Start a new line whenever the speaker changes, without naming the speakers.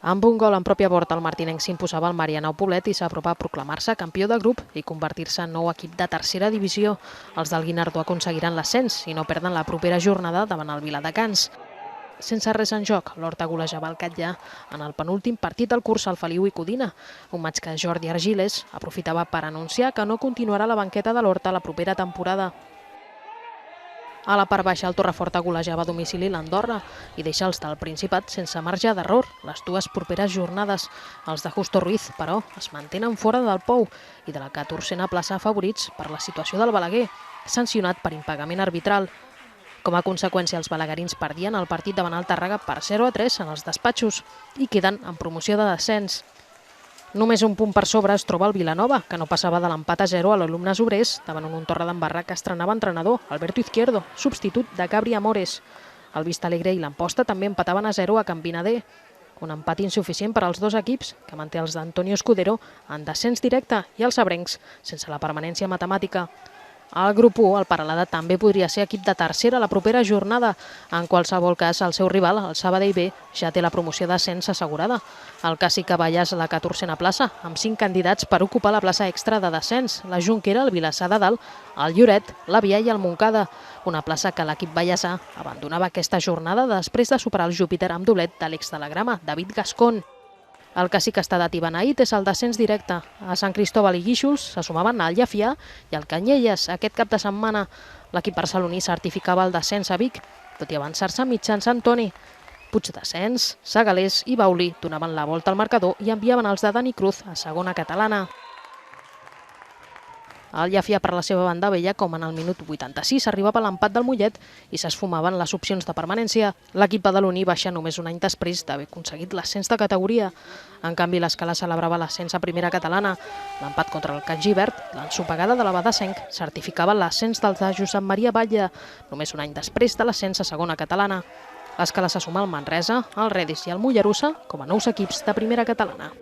Amb un gol en pròpia porta, el martinenc s'imposava al Marianao Poblet i s'apropa a proclamar-se campió de grup i convertir-se en nou equip de tercera divisió. Els del Guinardó aconseguiran l'ascens i no perden la propera jornada davant el Viladecans. Sense res en joc, l'Horta golejava el Catllà en el penúltim partit del curs al Feliu i Codina, un maig que Jordi Argiles aprofitava per anunciar que no continuarà a la banqueta de l'Horta la propera temporada. A la part baixa, el Torrefort golejava a domicili l'Andorra i deixa els del Principat sense marge d'error les dues properes jornades. Els de Justo Ruiz, però, es mantenen fora del Pou i de la 14a plaça favorits per la situació del Balaguer, sancionat per impagament arbitral. Com a conseqüència, els balaguerins perdien el partit davant el Tàrrega per 0-3 en els despatxos i queden en promoció de descens. Només un punt per sobre es troba el Vilanova, que no passava de l'empat a 0 a l'Alumnes Obrers davant un Torredembarra que estrenava entrenador, Alberto Izquierdo, substitut de Gabri Amores. El Vista Alegre i l'Amposta també empataven a 0 a Can Vinader. Un empat insuficient per als dos equips, que manté els d'Antonio Escudero en descens directe i els sabrencs sense la permanència matemàtica. Al grup 1, el Peralada també podria ser equip de tercera la propera jornada. En qualsevol cas, el seu rival, el Sabadell B, ja té la promoció d'ascens assegurada. El Càssic Cavallas a la 14a plaça, amb 5 candidats per ocupar la plaça extra de descens, la Junquera, el Vilassar de Dalt, el Lloret, l'Avià i el Montcada. Una plaça que l'equip ballassà abandonava aquesta jornada després de superar el Júpiter amb doblet de l'ex de la Grama, David Gascón. El que sí que està datit beneït és el descens directe. A Sant Cristóbal i Guíxols se sumaven al Llefià i al Canyelles. Aquest cap de setmana l'equip barceloní certificava el descens a Vic, tot i avançar-se mitjans Sant Toni. Puigdescens, Segalers i Baulí donaven la volta al marcador i enviaven els de Dani Cruz a segona catalana. El Llefià, per la seva banda, veia com en el minut 86 arribava l'empat del Mollet i s'esfumaven les opcions de permanència. L'equip badaloní baixa només un any després d'haver aconseguit l'ascens de categoria. En canvi, l'Escala celebrava l'ascens a primera catalana. L'empat contra el Catgivert, l'ensopegada de la Badesenc, certificava l'ascens dels de Josep Maria Batlle, només un any després de l'ascens a segona catalana. L'Escala se suma al Manresa, el Redis i el Mollerussa com a nous equips de primera catalana.